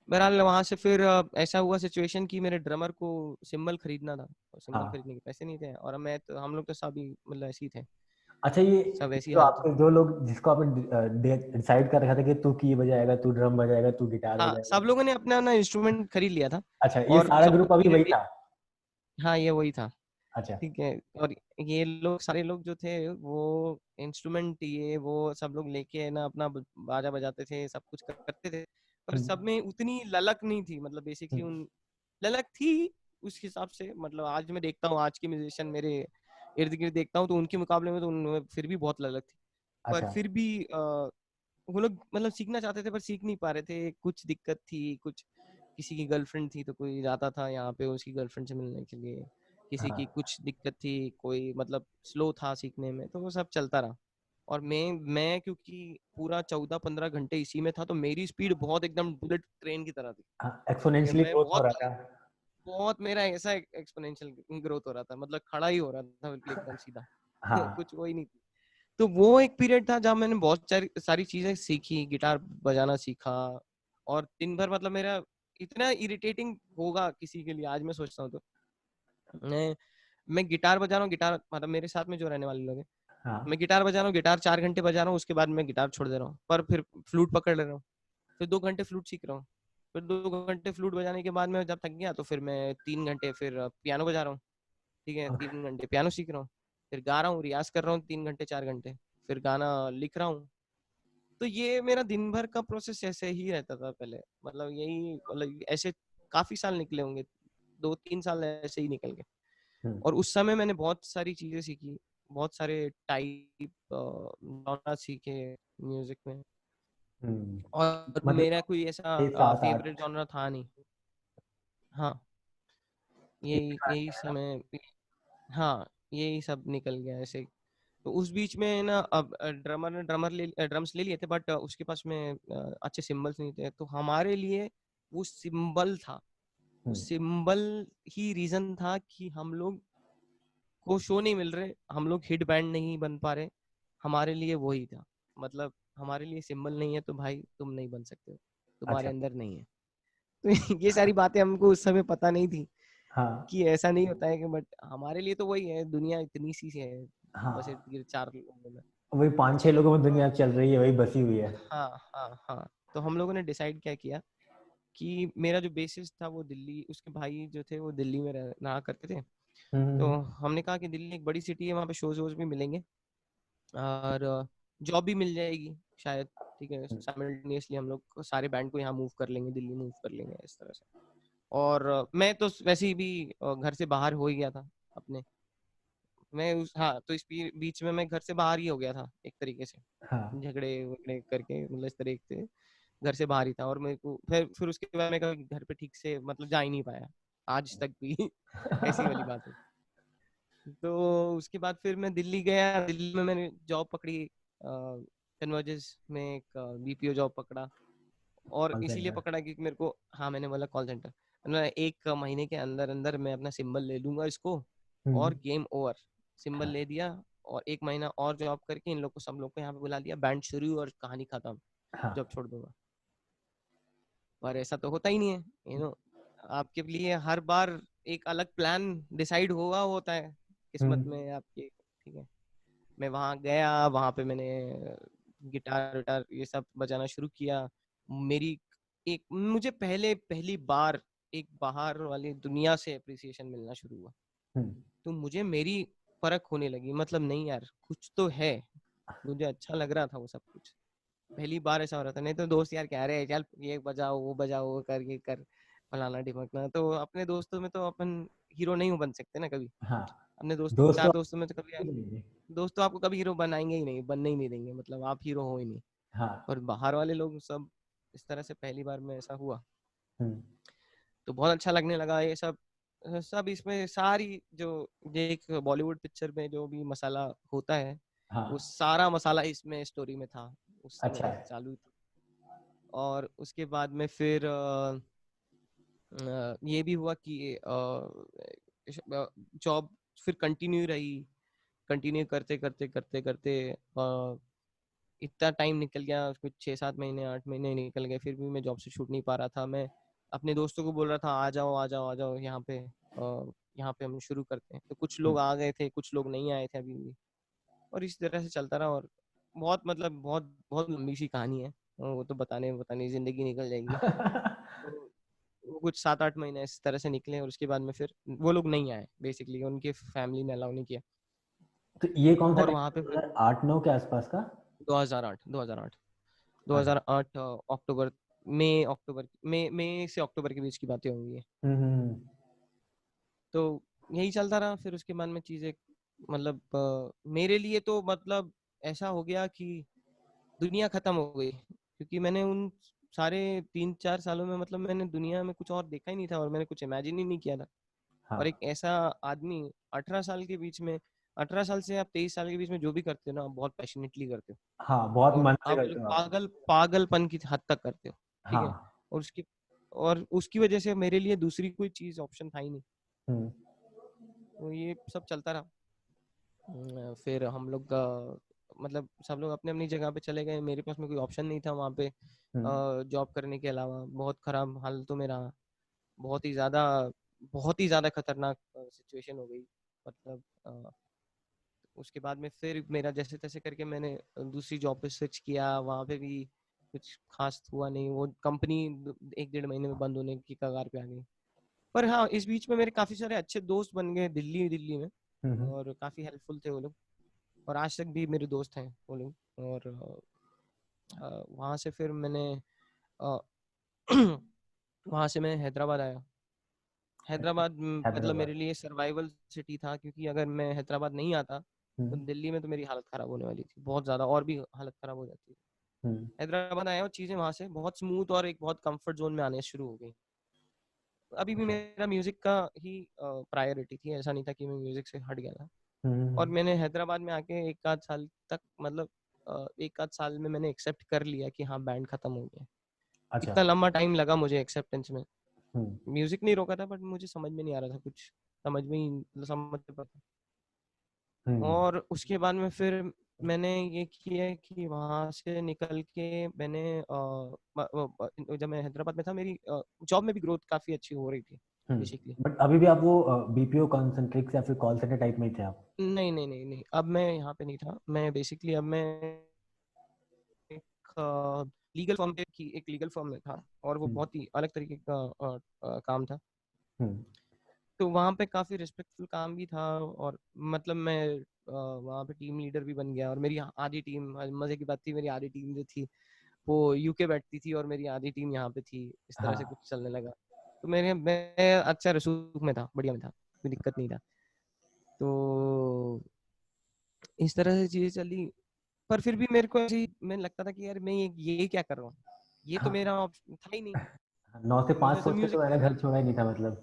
बहरहाल वहां से फिर ऐसा हुआ सिचुएशन कि मेरे ड्रमर को सिंबल खरीदना था, और सिंबल हाँ। खरीदने के पैसे नहीं थे, और मैं तो हम लोग तो सभी मतलब ऐसे ही थे, अच्छा ये सब ऐसी जो हालत है। आपके जो लोग जिसको आपने डिसाइड कर रखा था कि तू की बजाएगा, तू ड्रम बजाएगा, तू गिटार हाँ, बजाएगा। सब लोगों ने अपना अपना इंस्ट्रूमेंट खरीद लिया था, अच्छा ये और सारा सबको ग्रुप अभी वही धीरे-धीरे। था। हाँ, ये वही था। अच्छा। ठीक है। और ये लोग सारे लोग जो थे वो इंस्ट्रूमेंट ये वो सब लोग लेके है ना अपना बाजा बजाते थे, सब कुछ करते थे। पर सब हम्म। में उतनी ललक नहीं थी, मतलब बेसिकली हम्म। उन ललक थी उस हिसाब से। मतलब आज मैं देखता हूँ, आज के म्यूजिशियन मेरे इर्द गिर्द देखता हूँ, तो उनके मुकाबले में तो उनमें फिर भी बहुत ललक थी। पर अच्छा। फिर भी वो लोग मतलब सीखना चाहते थे पर सीख नहीं पा रहे थे। कुछ दिक्कत थी, कुछ किसी की गर्लफ्रेंड थी तो कोई जाता था यहाँ पे उसकी गर्लफ्रेंड से मिलने के लिए, किसी की हाँ। कुछ दिक्कत थी, कोई मतलब स्लो था सीखने में, तो वो सब चलता रहा। और मैं क्योंकि पूरा 14-15 घंटे इसी में था, तो मेरी स्पीड बहुत एकदम बुलेट ट्रेन की तरह थी। हाँ ठीक है, एक्सपोनेंशियली मैं ग्रोथ हो बहुत रहा था। बहुत मेरा ऐसा एक्सपोनेंशियल ग्रोथ हो रहा था, मतलब खड़ा ही हो रहा था बिल्कुल एकदम सीधा। हाँ। कुछ वो ही नहीं थी। तो वो एक पीरियड था जहाँ मैंने बहुत सारी सारी चीजें सीखी, गिटार बजाना सीखा। और दिन भर मतलब मेरा इतना इरिटेटिंग होगा किसी के लिए, आज मैं सोचता हूँ तो मैं मैं गिटार बजा रहा हूँ, गिटार मतलब मेरे साथ में जो रहने वाले लोग हैं, हाँ। मैं गिटार बजा रहा हूँ, गिटार 4 घंटे बजा रहा हूँ, उसके बाद मैं गिटार छोड़ दे रहा हूँ, पर फिर फ्लूट पकड़ ले रहा हूँ, फिर 2 घंटे फ्लूट सीख रहा हूँ, फिर 2 घंटे फ्लूट बजाने के बाद मैं जब थक गया तो फिर मैं 3 घंटे फिर पियानो बजा रहा हूँ। ठीक है, 3 घंटे पियानो सीख रहा हूँ, फिर गा रहा हूँ, रियाज कर रहा हूँ 3 घंटे 4 घंटे, फिर गाना लिख रहा हूँ। तो ये मेरा दिन भर का प्रोसेस ऐसे ही रहता था पहले। मतलब यही मतलब ऐसे काफी साल निकले होंगे, 2-3 साल ऐसे ही निकल गए। हम्म। और उस समय मैंने बहुत सारी चीजें सीखी, बहुत सारे टाइप जॉनरा सीखे म्यूजिक में। और मतलब मेरा कोई ऐसा 6 7 8। फेवरेट जॉनरा था नहीं। हाँ, यही यही समय। हाँ, यही सब निकल गया ऐसे। तो उस बीच में ना अब ड्रमर ने ड्रम्स ले लिए थे, बट उसके पास में अच्छे सिंबल्स नहीं थे, तो हमारे लिए वो सिंबल था। वो हम्म। सिंबल ही रीजन था कि हम लोग को शो नहीं मिल रहे, हम लोग हिट बैंड नहीं बन पा रहे। हमारे लिए वही था। मतलब हमारे लिए सिंबल नहीं है तो भाई तुम नहीं बन सकते हो, तुम्हारे अच्छा। अंदर नहीं है। तो ये सारी बातें हमको उस समय पता नहीं थी हाँ। कि ऐसा नहीं होता है कि, बट हमारे लिए तो वही है, दुनिया इतनी सी है, बस हाँ इर्द गिर्द 4 लोगों में। वही 5 6 लोगों में दुनिया चल रही है, वही बसी हुई है। हाँ हाँ हाँ। तो हम लोगों ने डिसाइड क्या किया कि मेरा जो बेसिस था वो दिल्ली, उसके भाई जो थे वो दिल्ली में रहा करते थे। तो हम्म। हमने कहा कि दिल्ली एक बड़ी सिटी है, वहाँ पे शोज वोज भी मिलेंगे, और जॉब भी मिल जाएगी शायद। ठीक है, साइमल्टेनियसली हम लोग सारे बैंड को यहाँ मूव कर लेंगे, दिल्ली मूव कर लेंगे इस तरह से। और मैं तो वैसे ही भी घर से बाहर हो ही गया था अपने। मैं उस हाँ, तो इस बीच में मैं घर से बाहर ही हो गया था एक तरीके से, हाँ। झगड़े वगड़े करके, मतलब इस तरह से। घर से बाहर ही था, और मेरे को फिर उसके बाद मैं कभी घर पे ठीक से मतलब जा ही नहीं पाया आज तक भी। ऐसी वाली बात है। तो उसके बाद फिर मैं दिल्ली गया, दिल्ली में मैंने जॉब पकड़ी, कन्वर्जेस में एक बीपीओ जॉब पकड़ा, और कॉल इसीलिए सेंटर। पकड़ा क्योंकि मेरे को, हाँ मैंने बोला कॉल सेंटर, मैंने 1 महीने के अंदर अंदर मैं अपना सिंबल ले लूंगा इसको, और गेम ओवर, सिंबल ले दिया, और 1 महीना और जॉब करके इन लोग को, सब लोग को यहाँ पे बुला दिया, बैंड शुरू और कहानी खत्म, हाँ जॉब छोड़ दूंगा। पर ऐसा तो होता ही नहीं है, आपके लिए हर बार एक अलग प्लान डिसाइड हुआ होता है किस्मत में आपके, ठीक है। मैं वहाँ गया, वहाँ पे मैंने गिटार विटार ये सब बजाना शुरू किया। मेरी एक मुझे पहली बार एक बाहर वाली दुनिया से अप्रिसिएशन मिलना शुरू हुआ, तो मुझे मेरी परख होने लगी, मतलब नहीं यार कुछ तो है, मुझे अच्छा लग रहा था वो सब कुछ। पहली बार ऐसा हो रहा था, नहीं तो दोस्त यार कह रहे हैं चल ये बजाओ वो कर, ये कर, फलाना ढिमकना, तो अपने दोस्तों में तो अपन हीरो नहीं बन सकते ना कभी, हाँ। अपने दोस्त दोस्तों 4 दोस्तों में तो कभी दोस्त तो आपको कभी हीरो बनाएंगे ही नहीं, बनने ही नहीं देंगे, मतलब आप हीरो हो ही नहीं। हाँ। और बाहर वाले लोग सब इस तरह से पहली बार में ऐसा हुआ, हम्म, तो बहुत अच्छा लगने लगा ये सब। सब इसमें सारी जो एक बॉलीवुड पिक्चर में जो भी मसाला होता है, वो हाँ। सारा मसाला इसमें स्टोरी में था, उस अच्छा समय है। चालू थी। और उसके बाद में फिर ये भी हुआ कि जॉब फिर कंटिन्यू रही, कंटिन्यू करते करते करते करते इतना टाइम निकल गया, कुछ 6-7 महीने 8 महीने निकल गए, फिर भी मैं जॉब से छूट नहीं पा रहा था। मैं अपने दोस्तों को बोल रहा था आ जाओ आ जाओ आ जाओ यहाँ पे हम शुरू करते हैं, तो कुछ लोग आ गए थे, कुछ लोग नहीं आए थे अभी भी, और इस तरह से चलता रहा। और बहुत मतलब बहुत बहुत लंबी सी कहानी है, वो तो बताने बताने जिंदगी निकल जाएगी। तो वो कुछ 7-8 महीने इस तरह से निकले, और उसके बाद में फिर वो लोग नहीं आए, बेसिकली उनके फैमिली ने अलाउ नहीं किया। तो ये कौन सा और टाइम, वहाँ पे फिर 2008-9 के आसपास का? 2008 2008 अच्छा। 2008 अक्टूबर, मई से अक्टूबर के बीच की बातें होंगी ये। तो यही चलता रहा। फिर उसके बाद में चीजें मतलब मेरे लिए तो मतलब ऐसा हो गया कि दुनिया खत्म हो गई, क्योंकि मैंने उन सारे 3-4 सालों में मतलब मैंने दुनिया में कुछ और देखा ही नहीं था, और मैंने कुछ इमेजिन ही नहीं किया था। हाँ और एक ऐसा आदमी 18 साल के बीच में, 18 साल से आप 23 साल के बीच में जो भी करते हो ना, आप बहुत पैशनेटली करते हो, हाँ, बहुत और मन से आप करते हो आप। पागलपन की हद तक करते हो, ठीक है। हाँ। और उसकी वजह से मेरे लिए दूसरी कोई चीज ऑप्शन था ही नहीं, हम्म। तो ये सब चलता रहा। फिर हम लोग मतलब सब लोग अपने अपनी जगह पे चले गए, मेरे पास में कोई ऑप्शन नहीं था वहाँ पे हम्म। जॉब करने के अलावा। बहुत खराब हालतों में रहा, बहुत ही ज्यादा बहुत ही ज्यादा खतरनाक सिचुएशन हो गई, मतलब उसके बाद में फिर मेरा जैसे तैसे करके मैंने दूसरी जॉब पे स्विच किया, वहाँ पे भी कुछ खास हुआ नहीं, वो कंपनी 1-1.5 महीने में बंद होने की कगार पे आ गई। पर हाँ, इस बीच में मेरे काफी सारे अच्छे दोस्त बन गए दिल्ली दिल्ली में, हम्म। और काफी हेल्पफुल थे वो लोग, और आज तक भी मेरे दोस्त हैं वो लोग। और वहाँ से फिर मैंने अ, वहाँ से मैं हैदराबाद आया। हैदराबाद मतलब हैदराबाद। मेरे लिए सर्वाइवल सिटी था, क्योंकि अगर मैं हैदराबाद नहीं आता तो हम्म। दिल्ली में तो मेरी हालत खराब होने वाली थी बहुत ज्यादा, और भी हालत खराब हो जाती। हम्म। हैदराबाद आया और चीजें वहाँ से बहुत स्मूथ और एक बहुत कंफर्ट जोन में आने शुरू हो गई। अभी भी अच्छा। मेरा म्यूजिक का ही प्रायोरिटी थी, ऐसा नहीं था कि मैं म्यूजिक से हट गया था। और हम्म। मैंने हैदराबाद में आके 1-8 साल तक मतलब 1-8 साल में मैंने एक्सेप्ट कर लिया कि हाँ बैंड खत्म हो गया। अच्छा। इतना लंबा टाइम लगा मुझे एक्सेप्टेंस में, हम्म। म्यूजिक नहीं रोका था, बट मुझे समझ में नहीं आ रहा था कुछ, समझ में पता। हम्म। और उसके बाद में फिर मैंने ये किया कि वहां से निकल के मैंने जब मैं हैदराबाद में था, मेरी जॉब में भी ग्रोथ काफी अच्छी हो रही थी बेसिकली। बट अभी भी आप वो बीपीओ कॉन्सेंट्रिक्स या फिर कॉल सेंटर टाइप में ही थे आप? नहीं नहीं नहीं नहीं, अब मैं यहाँ पे नहीं था, मैं बेसिकली अब मैं एक लीगल फर्म की एक लीगल फर्म में था, और वो हम्म। बहुत ही अलग तरीके का काम था। हम्म। तो वहाँ पे काफी रिस्पेक्टफुल काम भी था, और मतलब मैं वहाँ पे टीम लीडर भी बन गया, और मेरी आधी टीम, मजे की बात थी, मेरी आधी टीम जो थी वो यूके बैठती थी, और मेरी आधी टीम यहाँ पे थी, इस तरह से हाँ। कुछ चलने लगा। तो मैं अच्छा रसूख में था, बढ़िया में था, कोई दिक्कत नहीं था। तो इस तरह से चीजें चली, पर फिर भी मेरे को ऐसे मैंने लगता था कि यार मैं ये क्या कर रहा हूँ, ये तो हाँ, मेरा ऑप्शन था ही नहीं, 9 से 5 मुझे तो सोच के तो म्यूजिक मैंने करना घर छोड़ा ही नहीं था मतलब।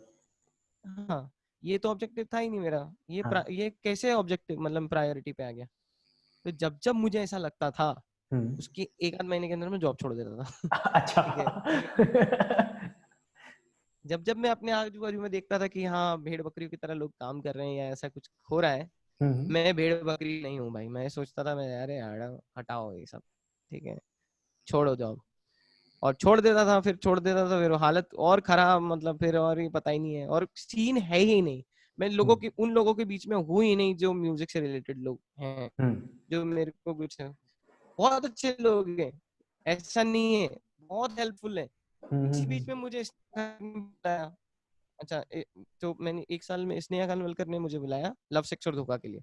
है। हाँ, ये तो ऑब्जेक्टिव था ही नहीं मेरा। हाँ। ये कैसे ऑब्जेक्टिव मतलब प्रायोरिटी पे आ गया। तो जब जब मुझे ऐसा लगता था, हम्म। उसके एक आध महीने के अंदर मैं जॉब छोड़ देता था। अच्छा। ठीक है, फिर जब जब मैं अपने आजू बाजू में देखता था कि हाँ भेड़ बकरियों की तरह लोग काम कर रहे हैं या ऐसा कुछ हो रहा है, हम्म। मैं भेड़ बकरी नहीं हूँ भाई। मैं सोचता था, मैं अरे यार हटाओ ये सब, ठीक है, छोड़ो जॉब। और छोड़ देता था, फिर छोड़ देता था, फिर वो हालत और खराब, मतलब फिर और ही पता ही नहीं है, और सीन है ही नहीं। मैं लोगों हम्म। के उन लोगों के बीच में हूँ ही नहीं जो म्यूजिक से रिलेटेड लोग हैं, हम्म। जो मेरे को कुछ बहुत अच्छे लोग हैं, ऐसा नहीं है, बहुत हेल्पफुल है। इसी बीच में मुझे बुलाया। अच्छा तो मैंने एक साल में स्नेहा खानवलकर ने मुझे बुलाया लव सेक्स और धोखा के लिए।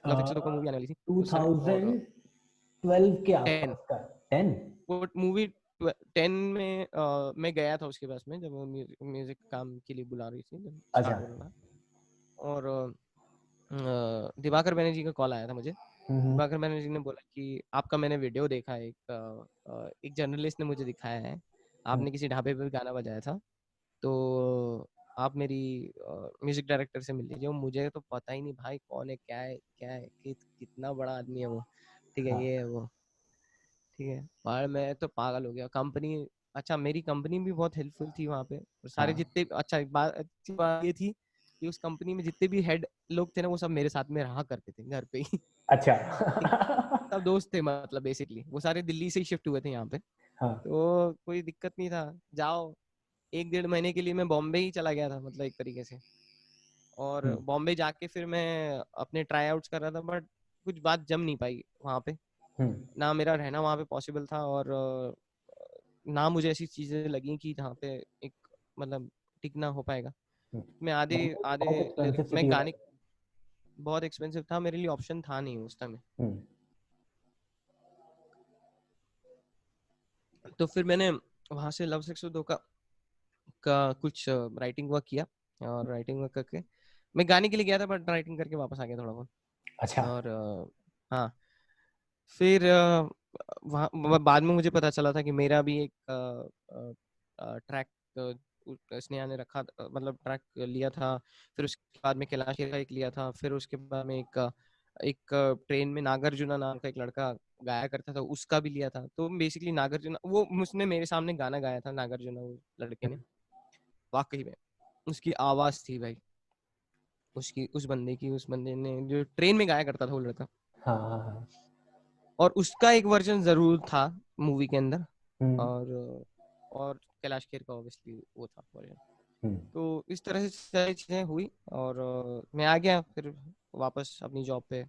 लव सेक्स और धोखा मूवी आने वाली थी उस समय, और 2012 के 10 आसपास का। 10। वो मूवी 10 में मैं गया था उसके पास में, जब वो म्यूजिक काम के लिए बुला रही थी, जब अच्छा। स्टार्ट होना था। और दिवाकर बनर्जी का कॉल आया था मुझे। हम्म। दिवाकर बनर्जी ने बोला कि आपका मैंने वीडियो देखा है, एक जर्नलिस्ट ने मुझे दिखाया है, हम्म। आपने किसी ढाबे पे गाना बजाया था, तो आप मेरी म्यूजिक डायरेक्टर से मिल लीजिए। मुझे तो पता ही नहीं भाई कौन है, क्या है, कितना बड़ा आदमी है वो, ठीक है, हाँ। ये है वो, ठीक है। और मैं तो पागल हो गया। कंपनी, अच्छा मेरी कंपनी भी बहुत हेल्पफुल थी वहाँ पे, और सारे हाँ। जितने, अच्छा एक बात अच्छी बात ये थी कि उस कंपनी में जितने भी हेड लोग थे ना, वो सब मेरे साथ में रहा करते थे घर पे ही। अच्छा। ठीक है, सब दोस्त थे, मतलब बेसिकली वो सारे दिल्ली से ही शिफ्ट हुए थे यहाँ पे, हाँ। तो कोई दिक्कत नहीं था। जाओ, एक डेढ़ महीने के लिए मैं बॉम्बे ही चला गया था, मतलब एक तरीके से। और हम्म। बॉम्बे जाके फिर मैं अपने ट्राई आउट्स कर रहा था, बट कुछ बात जम नहीं पाई वहाँ पे। हम्म। ना मेरा रहना वहाँ पे पॉसिबल था, और ना मुझे ऐसी चीजें लगी कि जहाँ पे एक मतलब टिकना हो पाएगा। मैं आधे बॉम्बे आधे बहुत एक्सपेंसिव मैं सिटी है। गाने, बहुत एक्सपेंसिव था मेरे लिए, ऑप्शन था नहीं उस समय। हम्म। तो फिर मैंने वहां से लव सेक्स धोखा का कुछ राइटिंग वर्क किया, और राइटिंग वर्क करके मैं गाने के लिए गया था, बट राइटिंग करके वापस आ गया थोड़ा बहुत। अच्छा। और हाँ, फिर वहाँ बाद में मुझे पता चला था कि मेरा भी एक ट्रैक स्नेहा ने रखा मतलब ट्रैक लिया था। फिर उसके बाद में कैलाश खेर का एक लिया था। फिर उसके बाद में एक ट्रेन में नागार्जुना नाम का एक लड़का गाया करता था, उसका भी लिया था। तो बेसिकली नागार्जुना, वो उसने मेरे सामने गाना गाया था, नागार्जुना वो लड़के ने। वाकई में उसकी आवाज थी भाई, उसकी उस बंदे ने जो ट्रेन में गाया करता था वो लड़का। हाँ हाँ हाँ। और उसका एक वर्जन जरूर था मूवी के अंदर। हम्म। और कैलाश खेर का ऑब्वियसली वो था वर्जन। हम्म। तो इस तरह से सारी चीजें हुई, और मैं आ गया फिर वापस अपनी जॉब पे।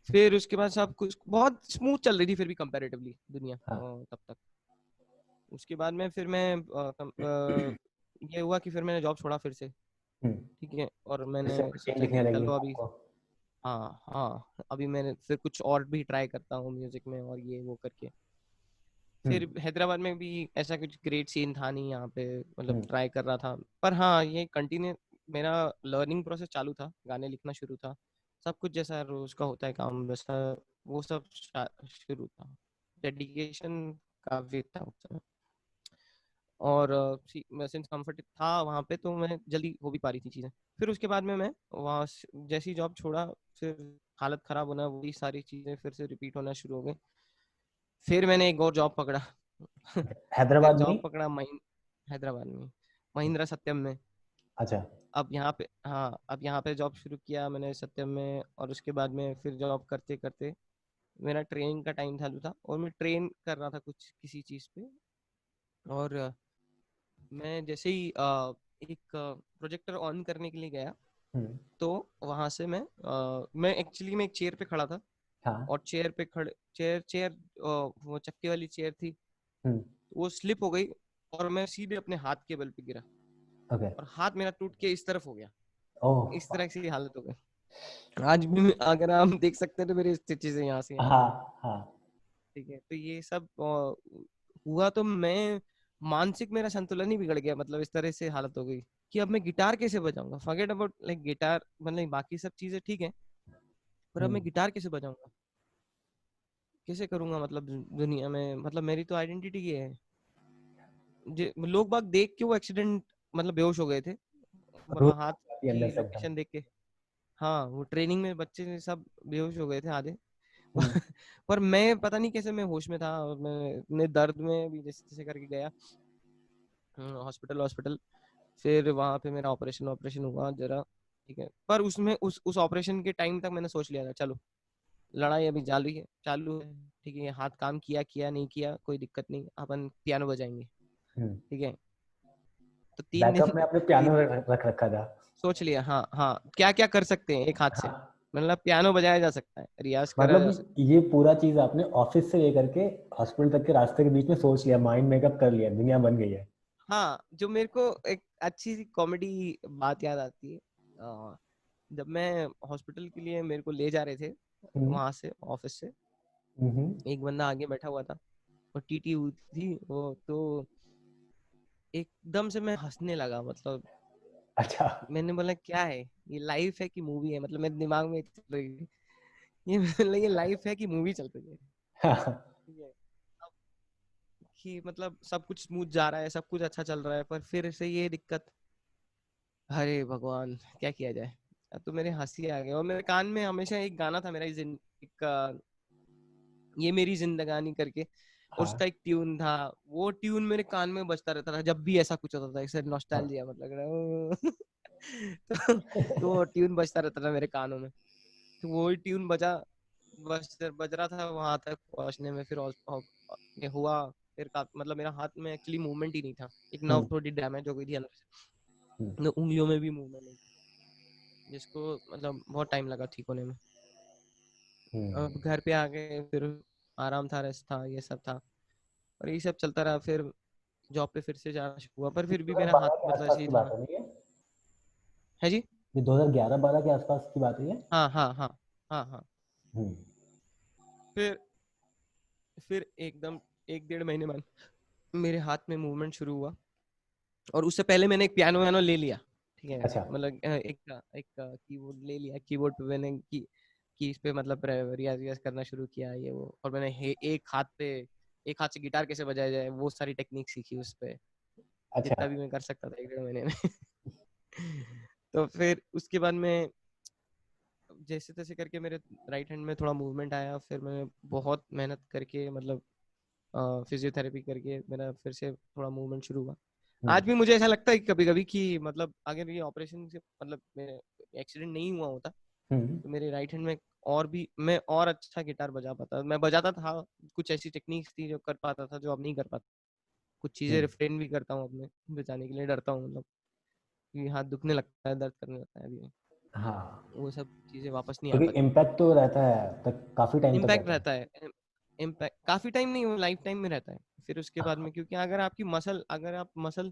फिर उसके बाद सब कुछ बहुत स्मूथ चल रही थी फिर भी कंपैरेटिवली दुनिया हाँ। तब तक। उसके बाद में फिर मैं ये हुआ कि फिर मैंने जॉब छोड़ा फिर से। हम्म। ठीक है, और मैंने इससे मशीन सोचा दिखने कि लगी चलो अभी, आपको। हाँ हाँ, अभी मैंने फिर कुछ और भी ट्राई करता हूँ म्यूजिक में, और ये वो करके। हम्म। फिर हैदराबाद में भी ऐसा कुछ ग्रेट सीन था नहीं यहाँ पे, मतलब हम्म। ट्राई कर रहा था। पर हाँ, ये कंटिन्यू मेरा लर्निंग प्रोसेस चालू था, गाने लिखना शुरू था, सब कुछ जैसा रोज का होता है काम वैसा वो सब शुरू था। डेडिकेशन काफी था उस समय। और सिंस कंफर्ट था वहाँ पे, तो मैं जल्दी हो भी पा रही थी चीज़ें। फिर उसके बाद में मैं वहाँ जैसी जॉब छोड़ा, फिर हालत खराब होना, वही सारी चीज़ें फिर से रिपीट होना शुरू हो गई। फिर मैंने एक और जॉब पकड़ा। फिर हैदराबाद में जॉब ही? पकड़ा हैदराबाद में, महिंद्रा सत्यम में। अच्छा। अब यहाँ पे, हाँ, अब यहाँ पे जॉब शुरू किया मैंने सत्यम में, और उसके बाद में फिर जॉब करते करते मेरा ट्रेनिंग का टाइम चालू था, और मैं ट्रेन कर रहा था कुछ किसी चीज़ पे। और मैं जैसे ही एक प्रोजेक्टर ऑन करने के लिए गया, हम्म। तो वहां से मैं एक्चुअली में एक चेयर पे खड़ा था, हाँ। और चेयर पे खड़े चेयर चेयर वो चक्के वाली चेयर थी, हम्म। वो स्लिप हो गई, और मैं सीधे अपने हाथ के बल पे गिरा, ओके। और हाथ मेरा टूट के इस तरफ हो गया। ओह। इस तरह की हालत हो गई। आज भी अगर आप देख सकते हैं तो मेरी स्टिचेस है यहाँ से यहाँ तक। हाँ हाँ। ठीक है, तो ये सब हुआ, तो मैं मानसिक मेरा संतुलन ही बिगड़ गया, मतलब इस तरह से हालत हो गई कि अब मैं गिटार कैसे बजाऊंगा। फॉरगेट अबाउट लाइक गिटार, मतलब बाकी सब चीजें ठीक है, पर अब हम्म। मैं गिटार कैसे बजाऊंगा, कैसे करूंगा मतलब दुनिया में, मतलब मेरी तो आइडेंटिटी ये है। लोग बाग देख के वो एक्सीडेंट मतलब बेहोश हो गए थे, रूह हाथ आती है की अंदर से एकदम। लोकेशन देख के। हाँ वो ट्रेनिंग में बच्चे सब बेहोश हो गए थे आधे। हम्म, पर मैं पता नहीं कैसे मैं होश में था, और मैं इतने दर्द में भी जैसे तैसे करके गया हॉस्पिटल हॉस्पिटल। फिर वहां पे मेरा ऑपरेशन ऑपरेशन हुआ जरा, ठीक है। पर उसमें उस ऑपरेशन के टाइम तक मैंने सोच लिया था चलो लड़ाई अभी चालू है, ठीक है। ये हाथ काम किया किया नहीं किया कोई दिक्कत नहीं, अपन पियानो बजाएंगे, हम्म। ठीक है। तो 3 दिन बैकअप में आपने पियानो 3 दिन रख रखा था। सोच लिया, हाँ हाँ क्या क्या कर सकते हैं एक हाथ से, हाँ, मतलब पियानो बजाया जा सकता है, रियाज करा जा मतलब सकता ये पूरा चीज आपने ऑफिस से लेकर के हॉस्पिटल तक के रास्ते के बीच में सोच लिया, माइंड मेकअप कर लिया, दुनिया बन गई है। है। हाँ जो मेरे को एक अच्छी सी कॉमेडी बात याद आती है, जब मैं हॉस्पिटल के लिए मेरे को ले जा रहे थे हम्म, वहां से ऑफिस से, हम्म। एक बंदा आगे बैठा हुआ था और टीटी हुई थी वो, तो एकदम से मैं हंसने लगा, मतलब अच्छा। मैंने बोला क्या है ये, लाइफ है कि मूवी है, मतलब मेरे दिमाग में चल रही थी ये मतलब ये लाइफ है कि मूवी चल रही है, हाँ, ठीक है। अब कि मतलब सब कुछ स्मूथ जा रहा है, सब कुछ अच्छा चल रहा है, पर फिर से ये दिक्कत, अरे भगवान क्या किया जाए। अब तो मेरे हंसी आ गई, और मेरे कान में हमेशा एक गाना था मेरा एक ये मेरी जिंदगानी करके, और हाँ। उसका एक ट्यून था, वो ट्यून मेरे कान में बजता रहता था जब भी ऐसा कुछ होता था, ऐसे नॉस्टैल्जिया मतलब लग रहा तो वो ट्यून बजता रहता था मेरे कानों में। तो वही ट्यून बज रहा था वहां तक पहुंचने में, फिर ये हुआ। फिर मतलब मेरा हाथ में एक्चुअली मूवमेंट ही नहीं था, एक नर्व हम्म, थोड़ी डैमेज हो गई थी अंदर हम्म, से, उंगलियों में भी मूवमेंट नहीं थी, जिसको मतलब बहुत टाइम लगा ठीक होने में। हम्म। अब घर पे आ गए, फिर आराम था, रेस्ट था, ये सब था, और ये सब चलता रहा। फिर जॉब पे फिर से जाना शुरू हुआ, पर ये फिर भी मेरा हाथ 2012 के मतलब आसपास ऐसे ही की बात था। हो रही है? है जी। ये 2011-12 के आसपास की बात हुई है? हाँ हाँ हाँ हाँ हाँ। हम्म। फिर एकदम 1 1.5 महीने बाद मेरे हाथ में मूवमेंट शुरू हुआ, और उससे पहले मैंने एक पियानो वानो ले लिया, ठीक है। अच्छा। मतलब एक कीबोर्ड ले लिया, कीबोर्ड पे मैंने की इस पे मतलब रियाज रियाज करना शुरू किया ये वो, और मैंने एक हाथ से गिटार कैसे बजाया जाए वो सारी टेक्निक सीखी उस पे, अच्छा। जितना भी मैं कर सकता था 1 1.5 महीने में तो फिर उसके बाद में जैसे तैसे करके मेरे राइट हैंड में थोड़ा मूवमेंट आया, फिर मैंने बहुत मेहनत करके मतलब फिजियोथेरेपी करके मेरा फिर से थोड़ा मूवमेंट शुरू हुआ। हम्म, आज भी मुझे ऐसा लगता है कभी कभी कि मतलब अगर ये ऑपरेशन से मतलब मेरे एक्सीडेंट नहीं हुआ होता हम्म, तो मेरे राइट हैंड में और भी मैं और अच्छा गिटार बजा पाता, मैं बजाता था, कुछ ऐसी टेक्निक्स थी जो कर पाता था जो अब नहीं कर पाता, कुछ चीजें हम्म। रिफ्रेन भी करता हूँ अपने बजाने के लिए, डरता हूँ मतलब कि हाथ दुखने लगता है, दर्द करने लगता है अभी, हाँ, वो सब चीजें वापस नहीं आ क्योंकि पाती। इम्पैक्ट तो रहता है तक, काफी टाइम तक इम्पैक्ट रहता है। रहता है, इम्पैक्ट काफी टाइम नहीं, वो लाइफ टाइम में रहता है फिर उसके बाद में, क्योंकि अगर आप मसल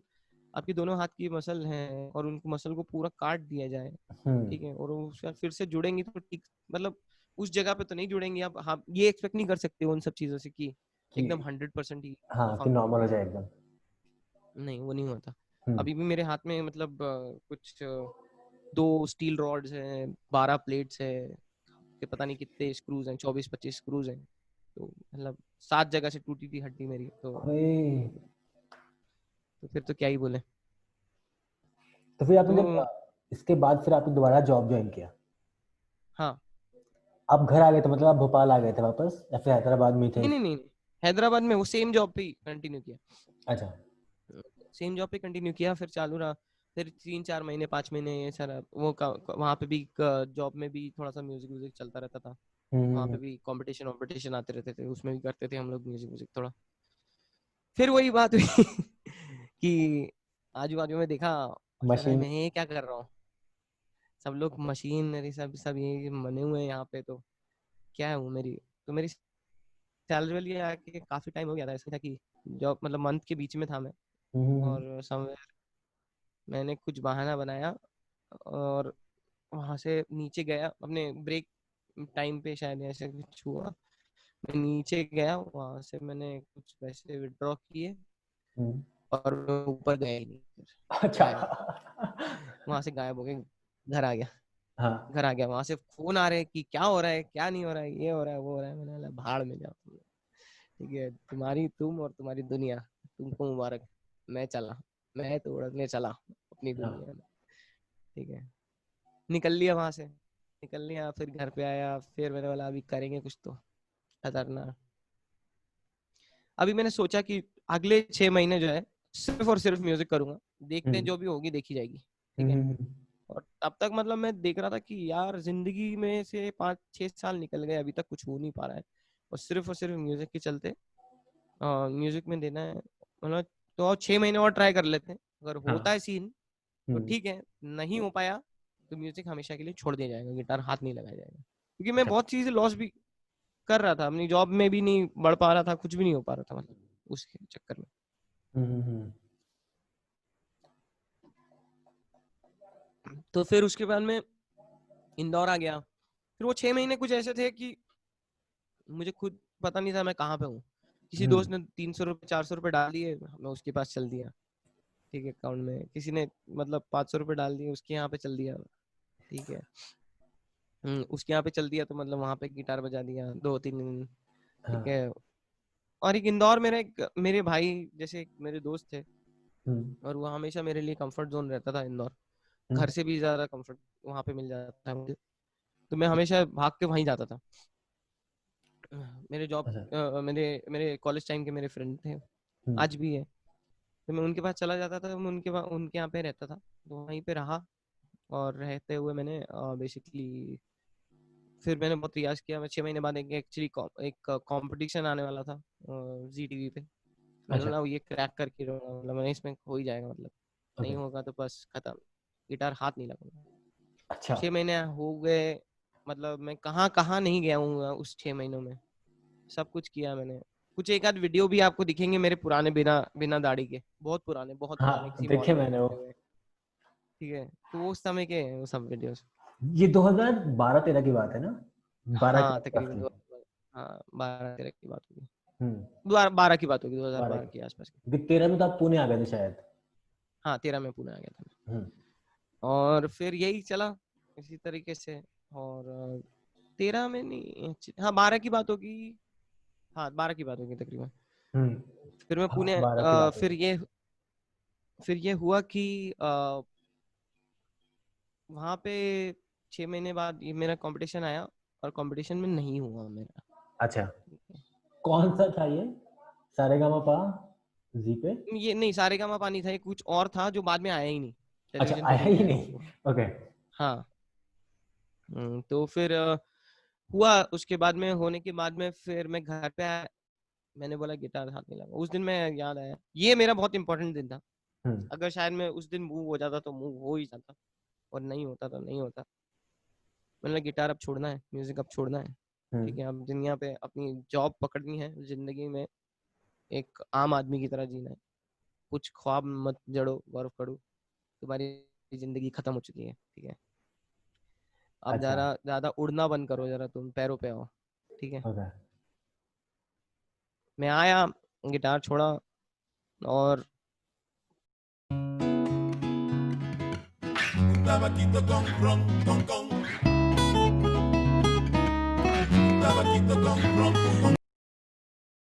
आपकी दोनों हाथ की मसल हैं और उनको मसल को पूरा काट दिया जाए, हम्म। ठीक है, और वो उसका फिर से जुड़ेंगी तो ठीक, मतलब उस जगह पे तो नहीं जुड़ेंगी आप, हाँ ये एक्सपेक्ट नहीं कर सकते उन सब चीजों से कि कि एकदम 100% ही हाँ, कि परफॉर्म नॉर्मल करेंगे, हो जाए एकदम। नहीं वो नहीं होता। हम्म। अभी भी मेरे हाथ में मतलब कुछ 2 स्टील रॉड्स हैं, 12 प्लेट्स है, कि पता नहीं कितने स्क्रूज हैं, 24 25 स्क्रूज हैं, तो मतलब 7 जगह से टूटी थी हड्डी मेरी, अरे, तो फिर तो क्या ही बोले। तो फिर आपने तो जब इसके बाद फिर आपने दोबारा जॉब ज्वाइन किया, हाँ, आप घर आ गए थे, मतलब आप भोपाल आ गए थे वापस या फिर हैदराबाद में ही थे? नहीं, हैदराबाद में वो सेम जॉब पे कंटिन्यू किया, अच्छा। सेम जॉब पे कंटिन्यू किया, फिर चालू रहा। फिर 3 4 महीने 5 महीने ये सारा वहाँ पे भी जॉब में भी थोड़ा सा म्यूजिक व्यूजिक चलता रहता था, वहाँ पे हम्म। भी कंपटीशन वॉम्पिटिशन आते रहते थे, उसमें भी करते थे हम लोग म्यूजिक व्यूजिक थोड़ा। फिर वही बात हुई कि आजू बाजू में देखा, और लगा मशीन। मैं ये क्या कर रहा हूँ, सब लोग मशीनरी सब सब ये बने हुए हैं यहाँ पे, तो क्या है वो मेरी, तो मेरी सैलरी वाली आके काफी टाइम हो गया था, ऐसा था कि जॉब मतलब मंथ के बीच में था मैं, हम्म, और समवेयर मैंने कुछ बहाना बनाया और वहां से नीचे गया अपने ब्रेक टाइम पे, शायद ऐसे कुछ हुआ, मैं नीचे गया, वहां से मैंने कुछ पैसे विड्रॉ किए हम्म। और ऊपर गया ही नहीं, फिर अच्छा। गायब, वहां से गायब हो गए, घर आ गया। हाँ। वहां से फोन आ रहे हैं कि क्या हो रहा है क्या नहीं हो रहा है, ये हो रहा है वो हो रहा है, मैंने बोला भाड़ में जाओ, ठीक है, तुम और तुम्हारी दुनिया, तुमको मुबारक, मैं चला, मैं तो उड़ने चला अपनी हाँ। दुनिया में। ठीक है, निकल लिया वहां से, निकल लिया, फिर घर पे आया, फिर मैंने बोला अभी करेंगे कुछ तो खतरनाक। अभी मैंने सोचा कि अगले 6 महीने जो है सिर्फ और सिर्फ म्यूजिक करूंगा, देखते हैं, हम्म, जो भी होगी देखी जाएगी। ठीक है, हम्म, और तब तक मतलब मैं देख रहा था कि यार जिंदगी में से 5-6 साल निकल गए, अभी तक कुछ हो नहीं पा रहा है, और सिर्फ म्यूजिक के चलते म्यूजिक में देना है, मतलब तो और 6 महीने और ट्राई कर लेते हैं, अगर होता हाँ, है सीन तो ठीक है, नहीं हो पाया तो म्यूजिक हमेशा के लिए छोड़ दिया जाएगा, गिटार हाथ नहीं लगाया जाएगा, क्योंकि मैं अच्छा, बहुत चीजें लॉस भी कर रहा था, अपनी जॉब में भी नहीं बढ़ पा रहा था, कुछ भी नहीं हो पा रहा था, मतलब उसके चक्कर में। हम्म, तो फिर उसके बाद में इंदौर आ गया, फिर वो 6 महीने कुछ ऐसे थे कि मुझे खुद पता नहीं था मैं कहाँ पे हूँ। किसी दोस्त ने 300 रुपए 400 रुपए डाल दिए, मैं उसके पास चल दिया, ठीक है, अकाउंट में, किसी ने मतलब 500 रुपए डाल दिए, उसके यहाँ पे चल दिया, ठीक है, उसके यहाँ पे चल दिया, तो मतलब वहां पे गिटार बजा दिया 2-3 दिन, हाँ, ठीक है। और एक इंदौर मेरे भाई जैसे एक मेरे दोस्त थे, और वो हमेशा मेरे लिए कंफर्ट जोन रहता था इंदौर, घर से भी ज्यादा कंफर्ट वहां पे मिल जाता है मुझे, तो मैं हमेशा भाग के वहीं जाता था। मेरे जॉब अच्छा, मेरे मेरे कॉलेज टाइम के मेरे फ्रेंड थे, आज भी है, तो मैं उनके पास चला जाता था, मैं उनके यहाँ पे रहता था, तो वहीं पे रहा, और रहते हुए मैंने बेसिकली फिर मैंने बहुत रियाज किया। मैं 6 महीने बाद एक कंपटीशन आने वाला था जी टीवी पे, मैंने अच्छा, बोला ये क्रैक करके रहूंगा, मतलब मैं इसमें हो ही जाएगा, मतलब ओके, नहीं होगा तो बस खत्म, गिटार हाथ नहीं लगाऊंगा। अच्छा, 6 महीने हो गए, मतलब मैं कहाँ कहाँ नहीं गया हूँ उस 6 महीनों में, सब कुछ किया मैंने। कुछ एक आध वीडियो भी आपको दिखेंगे मेरे पुराने, बिना बिना दाढ़ी के, बहुत पुराने हाँ, किसी मॉल देखे में मैंने वो। घूमते हुए, ठीक है, तो वो उस समय के हैं वो सब वीडियोस। ये 2012-13 की बात है ना? 12 के हाँ आसपास तकरीबन की। हाँ 12-13 की बात होगी, हम्म, 12 की बात होगी, 12 2012 की, के आसपास की। क्योंकि 13 में तो आप पुणे आ गए थे शायद। हाँ 13 में पुणे आ गया था मैं। हम्म, और फिर यही चला इसी तरीके से, और 13 में नहीं, हाँ 12 की बात होगी, हाँ 12 की बात होगी तकरीबन। हम्म, फिर मैं हाँ, पुणे 12 की बात होगी। फिर ये हुआ कि वहाँ पे 6 महीने बाद ये मेरा कंपटीशन आया, और कंपटीशन में नहीं हुआ मेरा। अच्छा, कौन सा था ये? सारेगामापा जी पे? ये नहीं सारेगामा नहीं था, ये कुछ और था जो बाद में आया ही नहीं, अच्छा, टेलीविजन पे आया भी नहीं ही आया नहीं। वो। ओके, हाँ, तो फिर हुआ, उसके बाद में होने के बाद में फिर मैं घर पे आया, मैंने बोला गिटार हाथ नहीं लगा। उस दिन मैं याद आया, ये मेरा बहुत इंपॉर्टेंट दिन था, हम्म, अगर शायद मैं उस दिन मूव हो जाता तो मूव हो ही जाता, और नहीं होता तो नहीं होता। मैंने गिटार अब छोड़ना है, म्यूजिक अब छोड़ना है, ठीक हम्म, है, अब दुनिया पे अपनी जॉब पकड़नी है, जिंदगी में एक आम आदमी की तरह जीना है, कुछ ख्वाब मत जड़ो गौरव करो, तुम्हारी जिंदगी खत्म हो चुकी है, ठीक है, अब अच्छा, जरा ज्यादा उड़ना बंद करो, जरा तुम पैरों पे आओ, ठीक है। ओके, मैं आया, गिटार छोड़ा, और Un tabaquito con ron, con. Un tabaquito con ron, con.